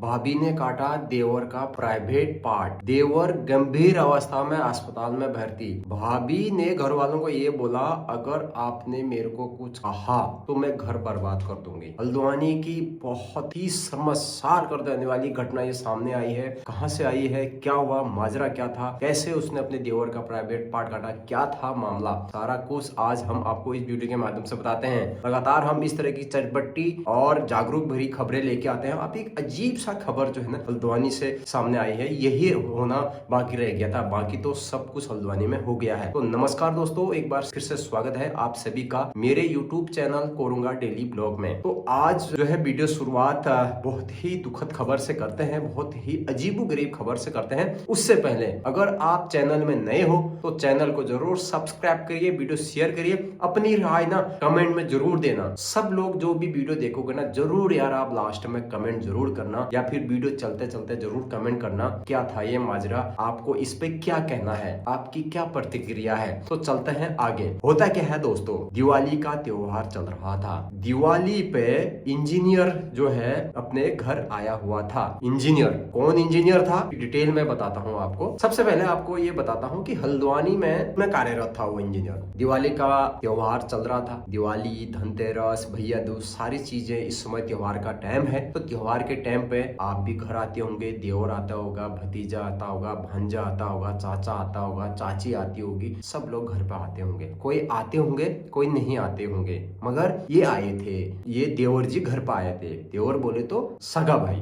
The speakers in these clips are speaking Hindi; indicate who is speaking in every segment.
Speaker 1: भाभी ने काटा देवर का प्राइवेट पार्ट। देवर गंभीर अवस्था में अस्पताल में भर्ती। भाभी ने घर वालों को ये बोला, अगर आपने मेरे को कुछ कहा तो मैं घर बर्बाद कर दूंगी। हल्द्वानी की बहुत ही शर्मसार कर देने वाली घटना ये सामने आई है। कहां से आई है, क्या हुआ, माजरा क्या था, कैसे उसने अपने देवर का प्राइवेट पार्ट काटा, क्या था मामला, सारा कुछ आज हम आपको इस वीडियो के माध्यम से बताते हैं। लगातार हम इस तरह की चटपटी और जागरूक भरी खबरें लेके आते हैं। अब एक अजीब सा खबर जो है ना हल्द्वानी से सामने आई है, यही होना बाकी रह गया था, बाकी तो सब कुछ हल्द्वानी में हो गया है। तो नमस्कार दोस्तों, एक बार फिर से स्वागत है आप सभी का मेरे YouTube चैनल कोरूंगा डेली ब्लॉग में। तो आज जो है वीडियो शुरुआत बहुत ही दुखद खबर से करते हैं, बहुत ही अजीबोगरीब खबर से करते हैं। उससे पहले अगर आप चैनल में नए हो तो चैनल को जरूर सब्सक्राइब करिए, वीडियो शेयर करिए, अपनी राय ना कमेंट में जरूर देना। सब लोग जो भी वीडियो देखोगे ना, जरूर यार आप लास्ट में कमेंट जरूर करना, या फिर वीडियो चलते चलते जरूर कमेंट करना क्या था ये माजरा, आपको इस पे क्या कहना है, आपकी क्या प्रतिक्रिया है। तो चलते हैं आगे। होता क्या है दोस्तों, दिवाली का त्योहार चल रहा था। दिवाली पे इंजीनियर जो है अपने घर आया हुआ था। इंजीनियर कौन इंजीनियर था, डिटेल में बताता हूँ आपको। सबसे पहले आपको ये बताता हूँ कि हल्द्वानी में कार्यरत था वो इंजीनियर। दिवाली का त्योहार चल रहा था, दिवाली, धनतेरस, भैया दूज, सारी चीजें इस समय त्योहार का टाइम है। तो त्योहार के टाइम पे आप भी घर आते होंगे, देवर आता होगा, भतीजा आता होगा, भांजा आता होगा, चाचा आता होगा, चाची आती होगी, सब लोग घर पे आते होंगे। कोई आते होंगे, कोई नहीं आते होंगे, मगर ये आए थे, ये देवर जी घर पे आए थे। देवर बोले तो सगा भाई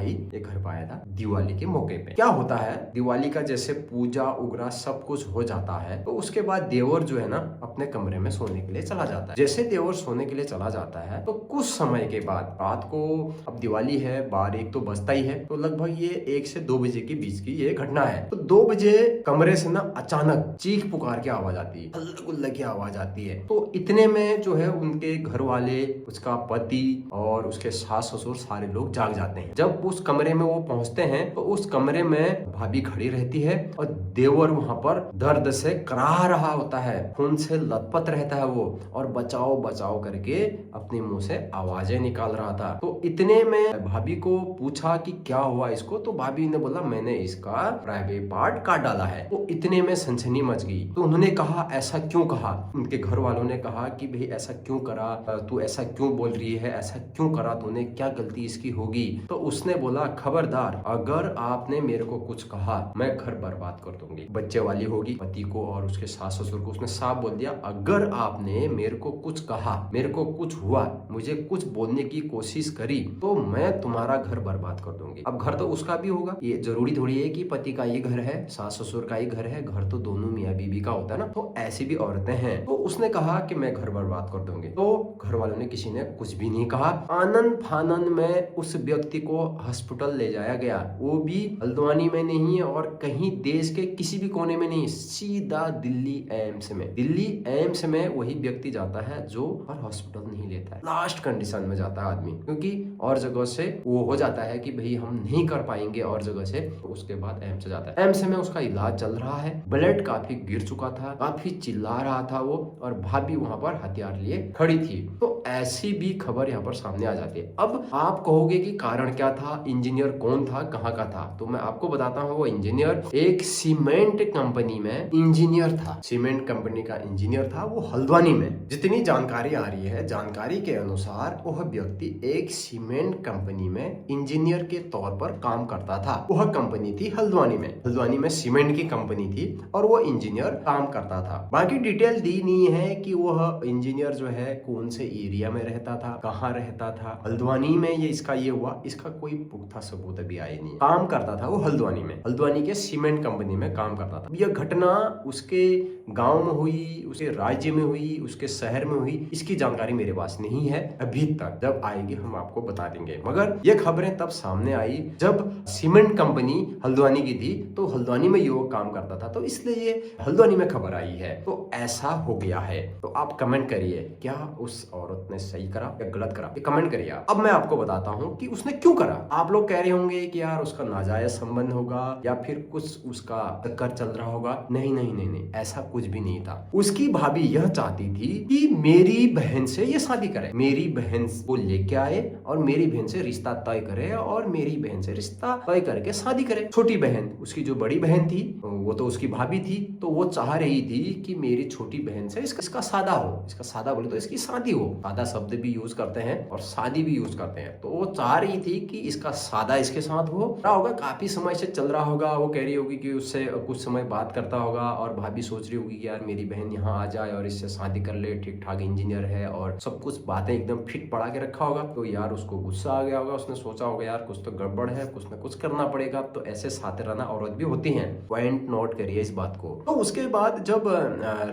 Speaker 1: ये घर पे आया था दिवाली के मौके पे। क्या होता है, दिवाली का जैसे पूजा उगरा सब कुछ हो जाता है, तो उसके बाद देवर जो है ना अपने कमरे में सोने के लिए चला जाता है। जैसे देवर सोने के लिए चला जाता है तो कुछ समय के बाद, रात को, अब दिवाली है, 12-1 तो बजता ही है, तो लगभग ये 1 से 2 बजे के बीच की ये घटना है। तो 2 बजे कमरे से ना अचानक चीख पुकार की आवाज आती है, हल्ला गुल्ला की आवाज आती है। तो इतने में जो है उनके घर वाले, उसका पति और उसके सास ससुर सारे लोग जाग जाते हैं। जब उस कमरे में वो पहुंचते हैं तो उस कमरे में भाभी खड़ी रहती है और देवर वहां पर दर्द से कराह रहा होता है, खून से लथपथ रहता है वो, और बचाओ बचाओ करके अपने मुंह से आवाजें निकाल रहा था। तो इतने में भाभी को पूछा कि क्या हुआ इसको, तो भाभी ने बोला मैंने इसका प्राइवेट पार्ट काट डाला है। तो इतने में सनसनी मच गई। तो उन्होंने कहा ऐसा क्यों कहा, उनके घर वालों ने कहा कि भाई ऐसा क्यों करा, तू ऐसा क्यों बोल रही है, ऐसा क्यों करा तूने, क्या गलती इसकी होगी। तो उसने बोला खबरदार, अगर आपने मेरे को कुछ कहा मैं घर बर्बाद कर दूंगी। बच्चे वाली होगी पति को और उसके सास ससुर को उसने साफ बोल दिया, अगर आपने मेरे को कुछ कहा, मेरे को कुछ हुआ, मुझे कुछ बोलने की कोशिश करी, तो मैं तुम्हारा घर बर्बाद कर दूंगी। अब घर तो उसका भी होगा, ये जरूरी थोड़ी है कि पति का ही घर है, सास ससुर का ही घर है, घर तो दोनों मियाँ बीवी का होता है ना। तो ऐसी भी औरतें हैं। तो उसने कहा कि मैं घर बर्बाद कर दूंगी। तो घर वालों ने किसी ने कुछ भी नहीं कहा। आनंद फानंद में उस व्यक्ति को हॉस्पिटल ले जाया गया, वो भी हल्द्वानी में नहीं है और कहीं देश के किसी भी कोने में नहीं, सीधा दिल्ली एम्स में। दिल्ली एम्स में वही व्यक्ति जाता है जो हर हॉस्पिटल नहीं लेता है, लास्ट कंडीशन में जाता है आदमी, क्योंकि और जगह से वो हो जाता है कि भाई हम नहीं कर पाएंगे और जगह से, तो उसके बाद एम्स जाता है। एम्स में उसका इलाज चल रहा है, ब्लड काफी गिर चुका था, काफी चिल्ला रहा था वो, और भाभी वहां पर हथियार लिए खड़ी थी। तो ऐसी भी खबर यहाँ पर सामने आ जाती है। अब आप कहोगे कि कारण क्या था, इंजीनियर कौन था, कहाँ का था, तो मैं आपको बताता हूँ। वो इंजीनियर एक सीमेंट कंपनी में इंजीनियर था, सीमेंट कंपनी का इंजीनियर था वो हल्द्वानी में। जितनी जानकारी आ रही है, जानकारी के अनुसार वह व्यक्ति एक सीमेंट कंपनी में इंजीनियर के तौर पर काम करता था। वह कंपनी थी हल्द्वानी में सीमेंट की कंपनी थी और वो इंजीनियर काम करता था। बाकी डिटेल दी नहीं है कि वह इंजीनियर जो है कौन से एरिया में रहता था, कहाँ रहता था। हल्द्वानी में ये इसका ये हुआ, इसका कोई पुख्ता सबूत अभी आए नहीं। काम करता था वो हल्द्वानी में, हल्द्वानी के सीमेंट कंपनी में काम करता था। यह घटना उसके गांव में हुई, उसके राज्य में हुई, उसके शहर में हुई, इसकी जानकारी मेरे पास नहीं है अभी तक। जब आएगी हम आपको बता देंगे। मगर ये खबरें तब सामने आई जब सीमेंट कंपनी हल्द्वानी की थी, तो हल्द्वानी में युवक काम करता था, तो इसलिए ये हल्द्वानी में खबर आई है। तो ऐसा हो गया है। तो आप कमेंट करिए, क्या उस औरत ने सही करा या गलत करा, ये कमेंट करिए। अब मैं आपको बताता हूँ कि उसने क्यों करा। आप लोग कह रहे होंगे कि यार उसका नाजायज संबंध होगा या फिर कुछ उसका चक्कर चल रहा होगा। नहीं नहीं नहीं नहीं, ऐसा कुछ भी नहीं था। उसकी भाभी यह चाहती थी कि मेरी बहन से ये शादी करे, मेरी बहन को लेके आए और मेरी बहन से रिश्ता तय करे करे और मेरी बहन से रिश्ता तय करके शादी करे। छोटी बहन, उसकी जो बड़ी बहन थी वो तो उसकी भाभी थी, तो वो चाह रही थी कि मेरी छोटी बहन से इसका सादा हो, इसका सादा बोले तो इसकी शादी हो। सादा शब्द भी यूज करते हैं और शादी भी यूज करते हैं। तो वो चाह रही थी कि इसका सादा इसके साथ हो रहा होगा, काफी समय से चल रहा होगा। वो कह रही होगी कि उससे कुछ समय बात करता होगा और भाभी सोच रही होगी कि यार मेरी बहन यहाँ आ जाए और इससे शादी कर ले, ठीक ठाक इंजीनियर है और सब कुछ बातें एकदम फिट पढ़ा के रखा होगा। तो यार उसको गुस्सा आ गया होगा, उसने सोचा होगा यार कुछ तो गड़बड़ है, कुछ ना कुछ करना पड़ेगा। तो ऐसे सातिराना औरत भी होती हैं, पॉइंट नोट करिए इस बात को। तो उसके बाद जब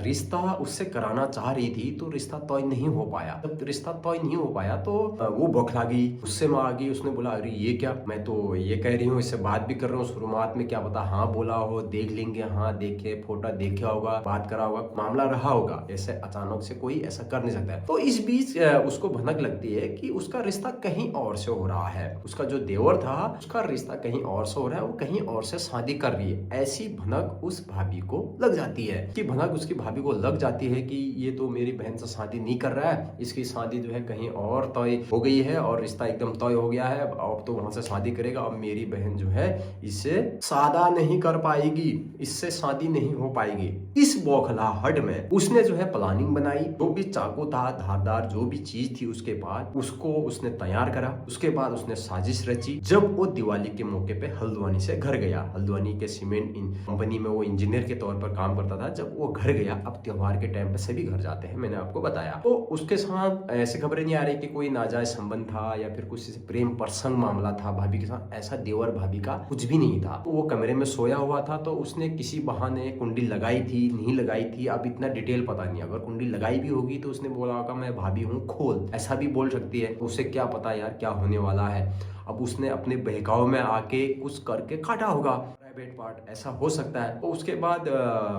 Speaker 1: रिश्ता उससे कराना चाह रही थी तो रिश्ता तय नहीं हो पाया। जब रिश्ता तय नहीं हो पाया तो वो बौखला गई, गुस्से में आ गई। उसने बोला अरे ये क्या, मैं तो ये कह रही हूँ, इससे बात भी कर रहा हूँ, शुरुआत में क्या पता हाँ बोला हो, देख लेंगे, हाँ देखे, फोटो देखे होगा, बात करा होगा, मामला रहा होगा। ऐसे अचानक से कोई ऐसा कर नहीं सकता है। तो इस बीच उसको भनक लगती है कि उसका रिश्ता कहीं और से हो रहा है। उसका जो देवर था उसका रिश्ता कहीं और से हो रहा है, वो कहीं और से शादी कर रही है। ऐसी भनक उस भाभी को लग जाती है कि भनक उसकी भाभी को लग जाती है कि ये तो मेरी बहन से शादी नहीं कर रहा है, इसकी शादी जो है कहीं और तय हो गई है और रिश्ता एकदम तय हो गया है। अब तो वहां से शादी करेगा, अब मेरी बहन जो है इससे शादा नहीं कर पाएगी, इससे शादी नहीं हो पाएगी। इस बौखलाहट में उसने जो है प्लानिंग बनाई, जो भी चाकू था, धारदार जो भी चीज थी उसके पास, उसको उसने तैयार करा। उसके बाद उसने साजिश रची। जब वो दिवाली के मौके पे हल्द्वानी से घर गया, हल्द्वानी के सीमेंट कंपनी में वो इंजीनियर के तौर पर काम करता था, जब वो घर गया, अब त्योहार के टाइम पे सभी घर जाते हैं, मैंने आपको बताया, तो उसके साथ ऐसी खबरें नहीं आ रही कि कोई नाजायज संबंध था या फिर कुछ प्रेम प्रसंग मामला था भाभी के साथ। ऐसा देवर भाभी का कुछ भी नहीं था। तो वो कमरे में सोया हुआ था, तो उसने किसी बहाने कुंडी लगाई थी, नहीं लगाई थी, अब इतना डिटेल पता नहीं। अगर कुंडी लगाई भी होगी तो उसने बोला होगा मैं भाभी हूँ खोल, ऐसा भी बोल सकती है। उसे क्या पता यार क्या होने वाला है। अब उसने अपने बहकाव में आके कुछ करके काटा होगा, प्राइवेट पार्ट, ऐसा हो सकता है। तो उसके बाद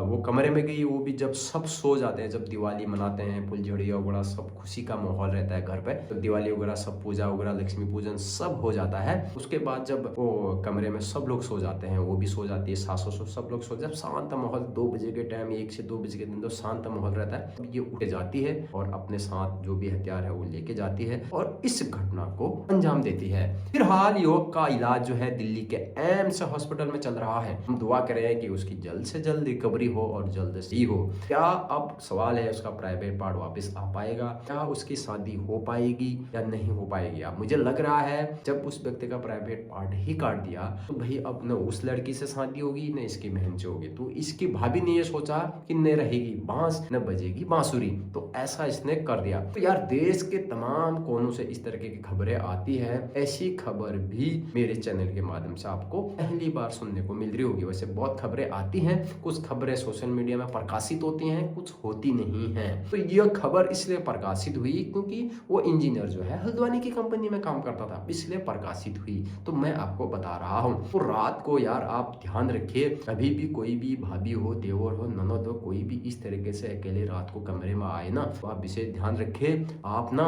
Speaker 1: वो कमरे में गई। वो भी जब सब सो जाते हैं, जब दिवाली मनाते हैं, फुलझड़िया वगैरह सब खुशी का माहौल रहता है घर पे, तो दिवाली वगैरह सब पूजा वगैरह, लक्ष्मी पूजन सब हो जाता है। उसके बाद जब वो कमरे में सब लोग सो जाते हैं, वो भी सो जाती है, सासों सब लोग सो, जब शांत माहौल 2 बजे के टाइम, 1 से 2 बजे के दिन तो शांत माहौल रहता है, तब ये उठ जाती है और अपने साथ जो भी हथियार है वो लेके जाती है और इस घटना को अंजाम देती है। फिलहाल युवक का इलाज जो है दिल्ली के एम्स हॉस्पिटल में चल रहा है। हम दुआ करें कि उसकी जल्द से जल्द रिकवरी हो और जल्द से ही हो। क्या अब सवाल है उसका प्राइवेट पार्ट वापस आ पाएगा, क्या उसकी शादी हो पाएगी या नहीं हो पाएगी। अब मुझे लग रहा है जब उस व्यक्ति का प्राइवेट पार्ट ही काट दिया तो भाई अब न उस लड़की से शादी होगी न इसकी बहन से होगी। तो इसकी भाभी ने ये सोचा कि न रहेगी बांस न बजेगी बांसुरी, तो ऐसा इसने कर दिया। तो यार देश के तमाम कोनों से इस तरह की खबरें आती है। ऐसी खबर भी मेरे चैनल के माध्यम से आपको पहली बार सुनने को मिल रही होगी। वैसे बहुत खबरें आती हैं, कुछ खबरें सोशल मीडिया में प्रकाशित होती हैं, कुछ होती नहीं हैं। तो यह खबर इसलिए प्रकाशित हुई क्योंकि वो इंजीनियर जो है हल्द्वानी की कंपनी में काम करता था, इसलिए प्रकाशित हुई। तो मैं आपको बता रहा हूँ। तो रात को यार आप ध्यान रखिए, कभी भी कोई भी भाभी हो, देवर हो, ननद हो, कोई भी इस तरीके से अकेले रात को कमरे में आए ना, तो आप इसे ध्यान रखिए। आप ना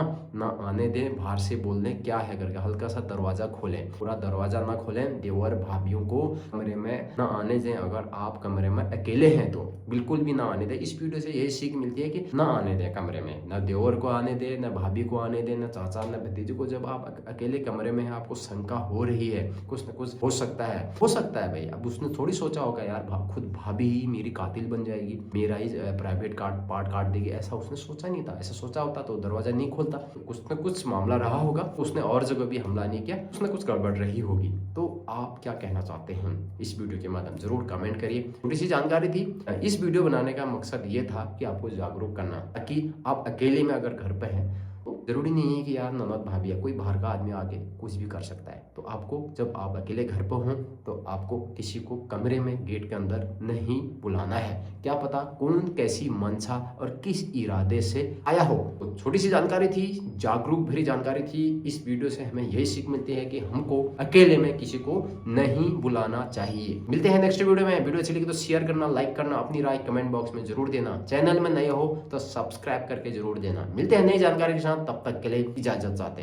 Speaker 1: आने दें, बाहर से बोल दें क्या है करके, हल्का सा दरवाजा खोलें, पूरा दरवाजा ना खोलें। देवर भाभीियों को कमरे में ना आने दें। अगर आप कमरे में अकेले हैं तो बिल्कुल भी ना आने दें। इस वीडियो से यही सीख मिलती है कि ना आने दें कमरे में, ना देवर को आने दें, ना भाभी को आने दें, ना चाचा, ना भतीजे को। जब आप अकेले कमरे में हैं, आपको शंका हो रही है, कुछ ना कुछ हो सकता है भाई। अब उसने थोड़ी सोचा होगा यार खुद भाभी ही मेरी कातिल बन जाएगी, मेरा ही प्राइवेट पार्ट काट देगी, ऐसा उसने सोचा नहीं था। ऐसा सोचा होता तो दरवाजा नहीं खोलता। तो कुछ न कुछ मामला रहा होगा, उसने और जगह भी हमला नहीं किया, उसने कुछ गड़बड़ रही होगी। तो आप क्या कहना चाहते हैं इस वीडियो के माध्यम जरूर कमेंट करिए। छोटी सी जानकारी थी। इस वीडियो बनाने का मकसद ये था कि आपको जागरूक करना, ताकि आप अकेले में अगर घर पे हैं तो जरूरी नहीं है कि यार ननद भाभी या कोई बाहर का आदमी आके कुछ भी कर सकता है। तो आपको जब आप अकेले घर पर हों तो आपको किसी को कमरे में गेट के अंदर नहीं बुलाना है। क्या पता कौन कैसी मंशा और किस इरादे से आया हो। तो छोटी सी जानकारी थी, जागरूक भरी जानकारी थी। इस वीडियो से हमें यही सीख मिलती है कि हमको अकेले में किसी को नहीं बुलाना चाहिए। मिलते हैं नेक्स्ट वीडियो में। वीडियो अच्छी लगी तो शेयर करना, लाइक करना, अपनी राय कमेंट बॉक्स में जरूर देना। चैनल में नए हो तो सब्सक्राइब करके जरूर देना। मिलते हैं नई जानकारी के साथ, तब तक के लिए इजाजत चाहते हैं।